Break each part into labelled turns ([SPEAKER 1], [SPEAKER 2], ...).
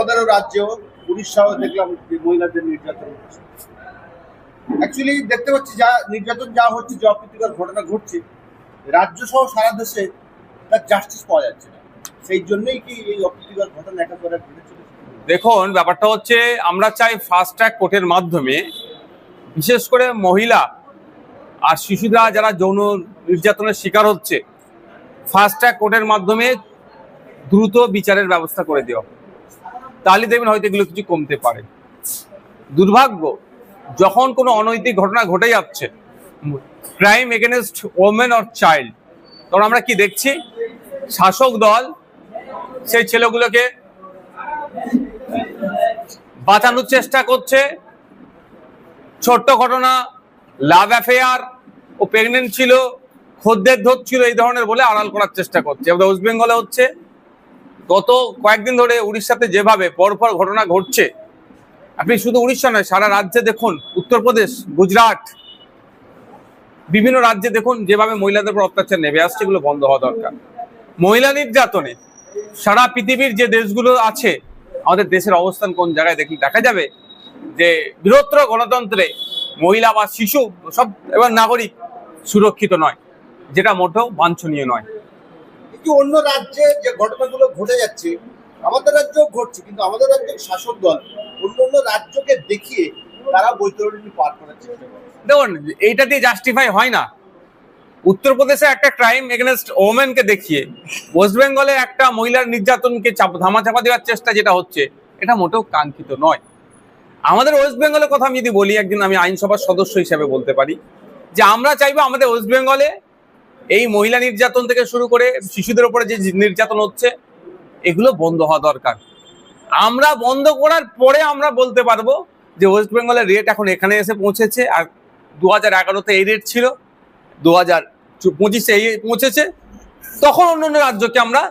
[SPEAKER 1] আমাদেরও রাজ্যেও উড়িষ্যাও দেখলাম যে মহিলাদের নির্যাতন হচ্ছে। অ্যাকচুয়ালি দেখতে পাচ্ছি যা নির্যাতন যা হচ্ছে, যে অপ্রীতিকর ঘটনা ঘটছে, রাজ্য সহ সারা দেশে তার জাস্টিস পাওয়া যাচ্ছে না। সেই জন্যই কি এই অপ্রীতিকর ঘটনা একেবারে ঘটেছিল?
[SPEAKER 2] দেখুন, ব্যাপারটা হচ্ছে আমরা চাই ফাস্ট ট্র্যাক কোর্টের মাধ্যমে বিশেষ করে মহিলা আর শিশুরা যারা যৌন নির্যাতনের শিকার হচ্ছে, ফাস্ট ট্র্যাক কোর্টের মাধ্যমে দ্রুত বিচারের ব্যবস্থা করে দেওয়া, তাহলে দেখবেন হয়তো এগুলো কিছু কমতে পারে। দুর্ভাগ্য, যখন কোনো অনৈতিক ঘটনা ঘটে যাচ্ছে, crime against women or child, তখন আমরা কি দেখছি? শাসক দল সেই ছেলেগুলোকে বাঁচানোর চেষ্টা করছে। ছোট্ট ঘটনা, লাভ অ্যাফেয়ার, ও প্রেগনেন্ট ছিল, খদ্দের ধরছিল, এই ধরনের বলে আড়াল করার চেষ্টা করছে। ওয়েস্ট বেঙ্গলে হচ্ছে, গত কয়েকদিন ধরে উড়িষ্যাতে যেভাবে পরপর ঘটনা ঘটছে, আপনি শুধু উড়িষ্যা নয়, সারা রাজ্যে দেখুন, উত্তরপ্রদেশ, গুজরাট, বিভিন্ন রাজ্যে দেখুন যেভাবে মহিলাদের উপর অত্যাচার নেমে আসছে, এগুলো বন্ধ হওয়া দরকার। মহিলা নির্যাতনে সারা পৃথিবীর যে দেশগুলো আছে, আমাদের দেশের অবস্থান কোন জায়গায় দেখলে দেখা যাবে যে বৃহত্তর গণতন্ত্রে মহিলা বা শিশু সব এবং নাগরিক সুরক্ষিত নয়, যেটা মোটেও বাঞ্ছনীয় নয়।
[SPEAKER 1] কিন্তু অন্য রাজ্যে যে ঘটনাগুলো ঘটে যাচ্ছে, আমাদের রাজ্যেও ঘটছে, কিন্তু আমাদের রাজ্যের শাসক দল অন্য অন্য রাজ্যকে দেখিয়ে তারা বৈতরণী পার করার চেষ্টা করে।
[SPEAKER 2] দেখুন, এইটা দিয়ে জাস্টিফাই হয় না। উত্তরপ্রদেশে একটা ক্রাইম এগেনস্ট ওমেনকে দেখিয়ে ওয়েস্ট বেঙ্গলে একটা মহিলার নির্যাতনকে ধামাচাপা দেওয়ার চেষ্টা যেটা হচ্ছে, এটা মোটেও কাঙ্ক্ষিত নয়। আমাদের ওয়েস্ট বেঙ্গলের কথা আমি যদি বলি, একদিন আমি আইনসভার সদস্য হিসেবে বলতে পারি যে আমরা চাইবো আমাদের ওয়েস্ট বেঙ্গলে এই মহিলা নির্যাতন থেকে শুরু করে শিশুদের উপরে যে নির্যাতন হচ্ছে, এগুলো বন্ধ হওয়া দরকার। আমরা বন্ধ করার পরে আমরা বলতে পারবো যে ওয়েস্ট বেঙ্গলের রেট এখন এখানে এসে পৌঁছেছে, আর 2011-তে এই রেট ছিল, 2025-এ এই পৌঁছেছে, তখন অন্য রাজ্যকে আমরা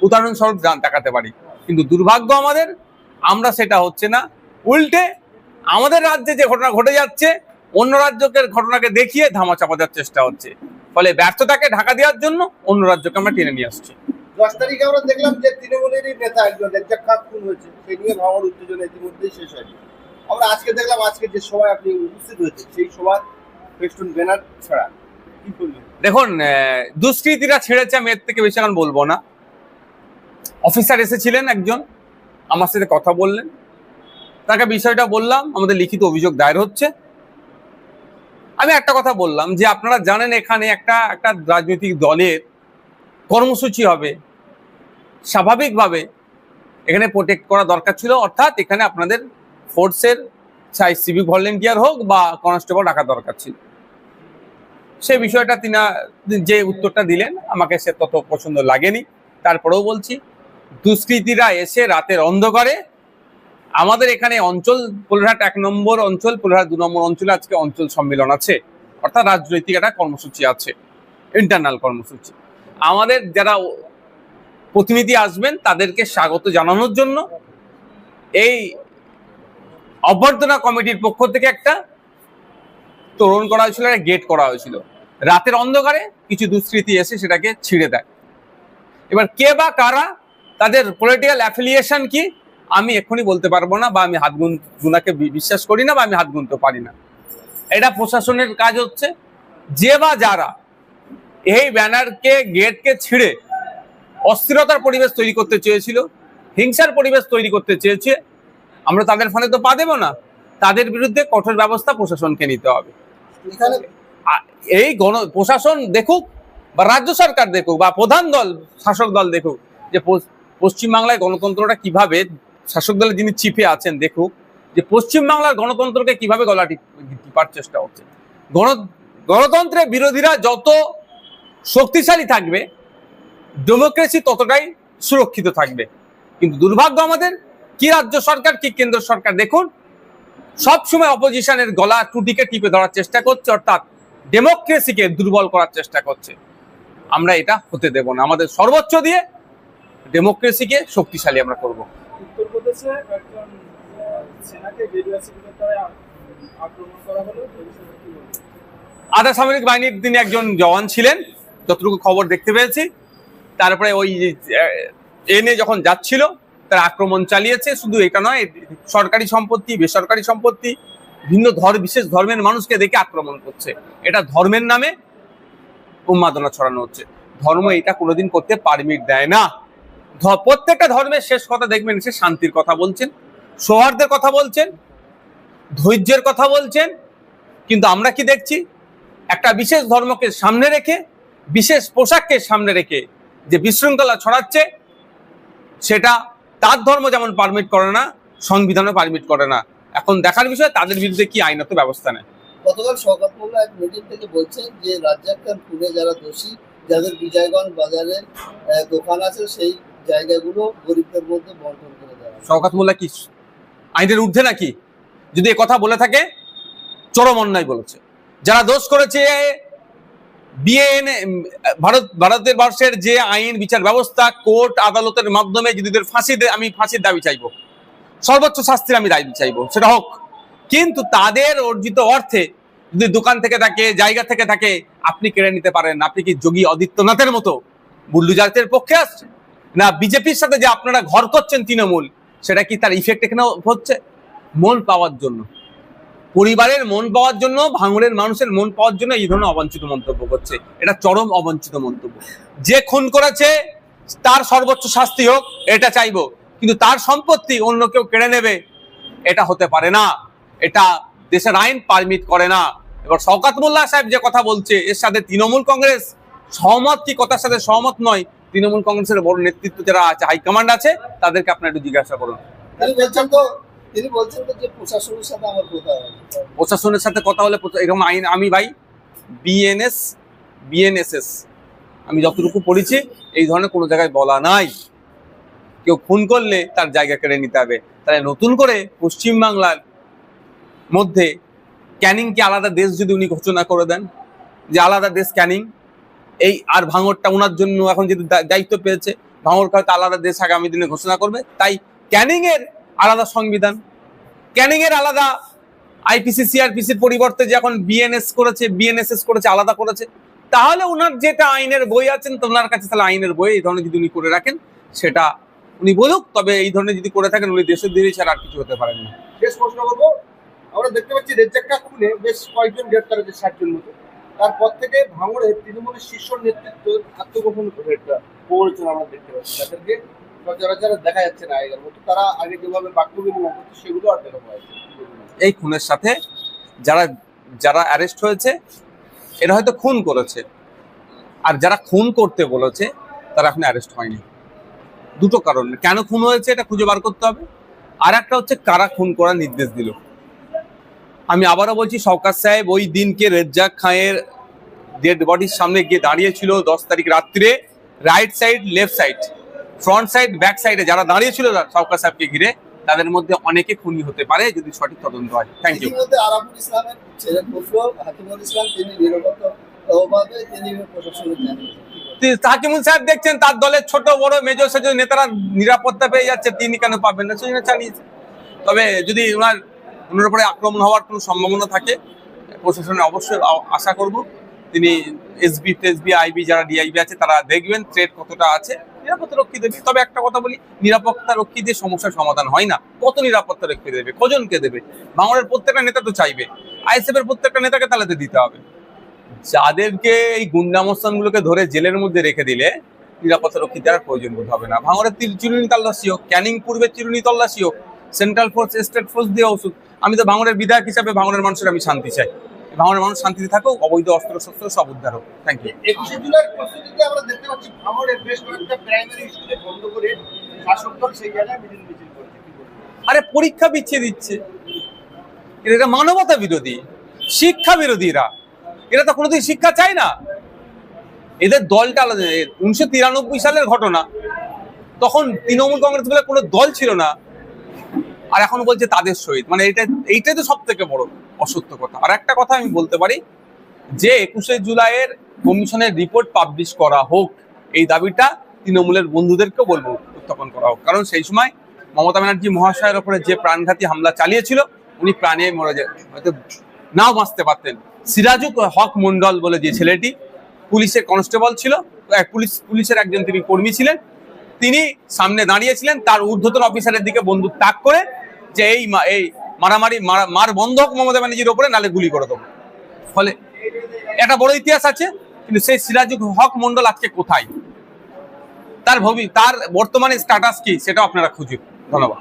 [SPEAKER 2] উদাহরণস্বরূপ দেখাতে পারি। কিন্তু দুর্ভাগ্য আমাদের, আমরা সেটা হচ্ছে না। উল্টে আমাদের রাজ্যে যে ঘটনা ঘটে যাচ্ছে, অন্য রাজ্যকে ঘটনাকে দেখিয়ে ধামাচাপা দেওয়ার চেষ্টা হচ্ছে, ফলে ব্যর্থতাকে ঢাকা দেওয়ার জন্য অন্য রাজ্যকে আমরা টেনে নিয়ে আসছি।
[SPEAKER 1] 10 তারিখে আমরা দেখলাম যে তৃণমূলেরই নেতা একজন রেজ্জাক খান খুন হয়েছে, সেই নিয়ে ভাবার উত্তেজনা ইতিমধ্যেই শেষ হয়নি। আমরা আজকে দেখলাম, আজকে যে সভায় আপনি উপস্থিত হয়েছে, সেই সভার ফেস্টুন ব্যানার ছাড়া কি করলেন?
[SPEAKER 2] দেখুন, দুষ্কৃতীরা ছেড়েছে, আমি এর থেকে বেশি এখন বলবো না। অফিসার এসেছিলেন একজন, আমার সাথে কথা বললেন, তাকে বিষয়টা বললাম, আমাদের লিখিত অভিযোগ দায়ের হচ্ছে। আমি একটা কথা বললাম যে আপনারা জানেন এখানে একটা রাজনৈতিক দলের কর্মসূচি হবে, স্বাভাবিকভাবে এখানে প্রোটেক্ট করা দরকার ছিল, অর্থাৎ এখানে আপনাদের ফোর্সের চাই সিভিক ভলেন্টিয়ার হোক বা কনস্টেবল রাখা দরকার ছিল। সেই বিষয়টা তিনি যে উত্তরটা দিলেন, আমাকে সে তত পছন্দ লাগেনি। তারপরেও বলছি, দুষ্কৃতীরা এসে রাতের অন্ধকারে আমাদের এখানে অঞ্চল, পোলরহাট 1 নম্বর অঞ্চল, পোলরহাট 2 নম্বর অঞ্চলে আজকে অঞ্চল সম্মেলন আছে, অর্থাৎ রাজনৈতিক একটা কর্মসূচি আছে, ইন্টারনাল কর্মসূচি। আমাদের যারা প্রতিনিধি আসবেন তাদেরকে স্বাগত জানানোর জন্য এই অভ্যর্থনা কমিটির পক্ষ থেকে একটা তোরণ করা হয়েছিল, একটা গেট করা হয়েছিল। রাতের অন্ধকারে কিছু দুষ্কৃতী এসে সেটাকে ছিঁড়ে দেয়। এবার কে বা কারা, তাদের পলিটিক্যাল অ্যাফিলিয়েশন কি, আমি এক্ষুনি বলতে পারবো না, বা আমি হাত গুনাকে বিশ্বাস করি না, বা আমি হাত গুনতে পারি না। এটা প্রশাসনের কাজ হচ্ছে। যে বা যারা এই ব্যানারকে, গেটকে ছিঁড়ে অস্থিরতার পরিবেশ তৈরি করতে চেয়েছিল, হিংসার পরিবেশ তৈরি করতে চেয়েছে, আমরা তাদের ফলে তো পা দেব না। তাদের বিরুদ্ধে কঠোর ব্যবস্থা প্রশাসনকে নিতে হবে। এই প্রশাসন দেখুক, বা রাজ্য সরকার দেখুক, বা প্রধান দল, শাসক দল দেখুক, যে পশ্চিমবাংলায় গণতন্ত্রটা কিভাবে, শাসক দলের যিনি চিফে আছেন দেখুক যে পশ্চিমবাংলার গণতন্ত্রকে কিভাবে গলা টিপার চেষ্টা হচ্ছে। গণতন্ত্রের বিরোধীরা যত শক্তিশালী থাকবে, ডেমোক্রেসি ততটাই সুরক্ষিত থাকবে। কিন্তু দুর্ভাগ্য আমাদের, কি রাজ্য সরকার কি কেন্দ্র সরকার দেখুন, সবসময় অপোজিশনের গলা টুটিকে টিপে ধরার চেষ্টা করছে, অর্থাৎ ডেমোক্রেসিকে দুর্বল করার চেষ্টা করছে। আমরা এটা হতে দেব না। আমাদের সর্বোচ্চ দিয়ে ডেমোক্রেসিকে শক্তিশালী আমরা করব।
[SPEAKER 3] উত্তরপ্রদেশে একজন সেনাকে আক্রমণ করা হলো,
[SPEAKER 2] আধা সামরিক বাহিনীর তিনি একজন জওয়ান ছিলেন, যতটুকু খবর দেখতে পেয়েছি। তারপরে ওই এনে যখন যাচ্ছিল, তারা আক্রমণ চালিয়েছে। শুধু এটা নয়, সরকারি সম্পত্তি, বেসরকারি সম্পত্তি, ভিন্ন বিশেষ ধর্মের মানুষকে দেখে আক্রমণ করছে। এটা ধর্মের নামে উন্মাদনা ছড়ানো হচ্ছে। ধর্ম এটা কোনোদিন করতে পারমিট দেয় না। প্রত্যেকটা ধর্মের শেষ কথা দেখবেন, সে শান্তির কথা বলছেন, সৌহার্দ্যের কথা বলছেন, ধৈর্যের কথা বলছেন। কিন্তু আমরা কি দেখছি? একটা বিশেষ ধর্মকে সামনে রেখে, বিশেষ পোশাককে সামনে রেখে যে বিশৃঙ্খলা ছড়াচ্ছে, সেটা তার ধর্ম যেমন পারমিট করে না, সংবিধানও পারমিট করে না। এখন দেখার বিষয় তাদের বিরুদ্ধে কি আইনত ব্যবস্থা নেয়।
[SPEAKER 4] গতকাল শওকত মোল্লা এক মিটিং থেকে বলছেন যে রাজ্জাক খান খুনে যারা দোষী, যাদের বিজয়গঞ্জ বাজারে দোকান আছে, সেই জায়গাগুলো গরিবদের মধ্যে বন্টন করে দেওয়া।
[SPEAKER 2] শওকত মোল্লা কি আইনের ঊর্ধ্বে নাকি? যদি এ কথা বলে থাকে, চরম অন্যায় বলেছে। যারা দোষ করেছে, ভারতের বর্ষের যে আইন বিচার ব্যবস্থা, কোর্ট আদালতের মাধ্যমে যদি আমি ফাঁসির দাবি চাইবো, সর্বোচ্চ শাস্তির আমি দাবি চাইবো, সেটা হোক। কিন্তু তাদের অর্জিত অর্থে যদি দোকান থেকে থাকে, জায়গা থেকে থাকে, আপনি কেড়ে নিতে পারেন। আপনি কি যোগী আদিত্যনাথের মতো বুল্ডুজারদের পক্ষে আসছে? না বিজেপির সাথে যে আপনারা ঘর করছেন তৃণমূল, সেটা কি তার ইফেক্ট এখানে হচ্ছে? মন পাওয়ার জন্য, পরিবারের মন পাওয়ার জন্য, ভাঙড়ের মানুষের মন পাওয়ার জন্য এই ধরনের অবাঞ্ছিত মন্তব্য করছে। এটা চরম অবাঞ্ছিত মন্তব্য। যে খুন করেছে তার সর্বোচ্চ শাস্তি হোক, এটা চাইবো। কিন্তু তার সম্পত্তি অন্য কেউ কেড়ে নেবে, এটা হতে পারে না। এটা দেশের আইন পারমিট করে না। এবার শওকত মোল্লা সাহেব যে কথা বলছে, এর সাথে তৃণমূল কংগ্রেস সহমত কি কথার সাথে সহমত নয়? তৃণমূল কংগ্রেসের বড় নেতৃত্ব যারা আছে, হাইকমান্ড আছে, তাদেরকে আপনারা একটু জিজ্ঞাসা করুন।
[SPEAKER 4] তিনি বলছেন তো যে প্রশাসনের সাথে আমার কথা হয়,
[SPEAKER 2] প্রশাসনের সাথে কথা হলে এরকম আইন, আমি ভাই বিএনএসএস আমি যতটুকু পড়েছি, এই ধরনের কোনো জায়গায় বলা নাই কেউ খুন করলে তার জায়গা কেড়ে নিতে হবে। তাহলে নতুন করে পশ্চিমবাংলার মধ্যে ক্যানিংকে আলাদা দেশ যদি উনি ঘোষণা করে দেন, যে আলাদা দেশ ক্যানিং, এই আর ভাঙড়টা ওনার জন্য এখন যদি দায়িত্ব পেয়েছে, ভাঙড়কে হয়তো আলাদা দেশ আগামী দিনে ঘোষণা করবে। তাই ক্যানিং এর আলাদা সংবিধান, ক্যানিং এর আলাদা আইপিসি সিআরপিসির পরিবর্তে যে এখন বিএনএসএস করেছে, আলাদা করেছে। তাহলে ওনার যেটা আইনের বই আছেন, তো ওনার কাছে তাহলে আইনের বই এই ধরনের যদি উনি করে রাখেন, সেটা উনি বলুক। তবে এই ধরনের যদি করে থাকেন, উনি দেশের দেরি ছাড়া আর কিছু হতে পারেন না।
[SPEAKER 1] শেষ প্রশ্ন করবো, আমরা দেখতে পাচ্ছি রেজ্জাকটা খুনে বেশ কয়েকজন গ্রেপ্তার হয়েছে, 60 জন মতো। তারপর থেকে ভাঙড়ের তৃণমূলের শীর্ষ নেতৃত্ব আত্মগোপন প্রবঞ্চনা আমরা দেখতে পাচ্ছি। তাদেরকে সচরাচর দেখা যাচ্ছে না আগের মতো। তারা আগে যেভাবে বাক্য বিনিময় করতো, সেগুলো আর দেখা পাওয়া যাচ্ছে।
[SPEAKER 2] এই খুনের সাথে যারা অ্যারেস্ট হয়েছে, এরা হয়তো খুন করেছে, আর যারা খুন করতে বলেছে তারা এখন অ্যারেস্ট হয়নি। দুটো কারণ, কেন খুন হয়েছে এটা খুঁজে বার করতে হবে। আর একটা হচ্ছে কারা খুন করার নির্দেশ দিল। আমি আবারও বলছি, শওকত সাহেব ওই দিনকে রেজ্জাক খানের ডেড বডির সামনে গিয়ে দাঁড়িয়েছিল 10 তারিখ রাত্রে। Right side, left side, front side, back সাইডে যারা দাঁড়িয়েছিল শওকত সাহেবকে ঘিরে, তাদের মধ্যে অনেকে খুনি হতে পারে যদি সঠিক তদন্ত হয়। Thank you.
[SPEAKER 4] আরাফুল ইসলামের ছেলে পুত্র হাকিমুল ইসলাম, তিনি নিরপরাধে তিনি প্রশাসনের জানিয়েছেন।
[SPEAKER 2] হাকিমুল সাহেব দেখছেন তার দলের ছোট বড় মেজর সেজর নেতারা নিরাপত্তা পেয়ে যাচ্ছে, তিনি কেন পাবেন না? সেই জন্য চালিয়েছে। তবে যদি ওনার উপরে আক্রমণ হওয়ার কোনো সম্ভাবনা থাকে, প্রশাসনে অবশ্যই আশা করব তিনি এসবি আইবি যারা ডিআইবি আছে, তারা দেখবেন থ্রেট কতটা আছে, নিরাপত্তা রক্ষী দেবে। তবে একটা কথা বলি, নিরাপত্তা রক্ষী দিয়ে সমস্যার সমাধান হয় না। কত নিরাপত্তা রক্ষী দেবে? কজনকে দেবে? ভাঙড়ের প্রত্যেকটা নেতা তো চাইবে, আইএসএফ এর প্রত্যেকটা নেতাকে তাহলে দিতে হবে। যাদেরকে এই গুন্ডামস্তানগুলোকে ধরে জেলের মধ্যে রেখে দিলে নিরাপত্তা রক্ষী দেওয়ার প্রয়োজন বোধ হবে না। ভাঙড়ের চিরুনি তল্লাশি হোক, ক্যানিং পূর্বের চিরুনি তল্লাশি হোক, সেন্ট্রাল ফোর্স, স্টেট ফোর্স দিয়ে ওষুধ। আমি তো ভাঙড়ের বিধায়ক হিসাবে ভাঙড়ের মানুষের আমি শান্তি চাই। ভাঙড়ের মানুষ শান্তিতে থাকুক, অবৈধ অস্ত্র শস্ত্র সব উদ্ধার হোক। Thank you.
[SPEAKER 1] 21শে জুলাই প্রস্তুতিতে আমরা দেখতে পাচ্ছি ভাঙড়ের বেশ কয়েকটা প্রাইমারি স্কুলে বন্ধ করে শাসক দল সেই জায়গায় মিছিল করছে।
[SPEAKER 2] আরে পরীক্ষা পিছিয়ে দিচ্ছে, এটা মানবতা বিরোধী, শিক্ষা বিরোধীরা। এরা তো কোনোদিন শিক্ষা চায় না। এদের দলটা আলাদা। 1993 সালের ঘটনা, তখন তৃণমূল কংগ্রেস বলে কোনো দল ছিল না, আর এখন বলছে তাদের সহিত। মানে এইটাই তো সব থেকে বড় অসত্য কথা। আর একটা কথা আমি বলতে পারি, যে 21শে জুলাইয়ের কমিশনের রিপোর্ট পাবলিশ করা হোক, এই দাবিটা তৃণমূলের বন্ধুদেরকেও বলবো উত্থাপন করা হোক। কারণ সেই সময় মমতা ব্যানার্জি মহাশয়ের ওপরে যে প্রাণঘাতী হামলা চালিয়েছিল, উনি প্রাণে মরে যায়, হয়তো নাও বাঁচতে পারতেন। সিরাজুল হক মন্ডল বলে যে ছেলেটি পুলিশের কনস্টেবল ছিল, পুলিশের একজন তিনি কর্মী ছিলেন, তিনি সামনে দাঁড়িয়েছিলেন, তার ঊর্ধ্বতন অফিসারের দিকে বন্দুক তাক করে যে এই মারামারি মার বন্ধ হোক মমতা ব্যানার্জির ওপরে, নালে গুলি করে দেবো। ফলে একটা বড় ইতিহাস আছে, কিন্তু সেই সিরাজুল হক মন্ডল আজকে কোথায়, তার বর্তমানে স্ট্যাটাস কি সেটাও আপনারা খুঁজুন। ধন্যবাদ।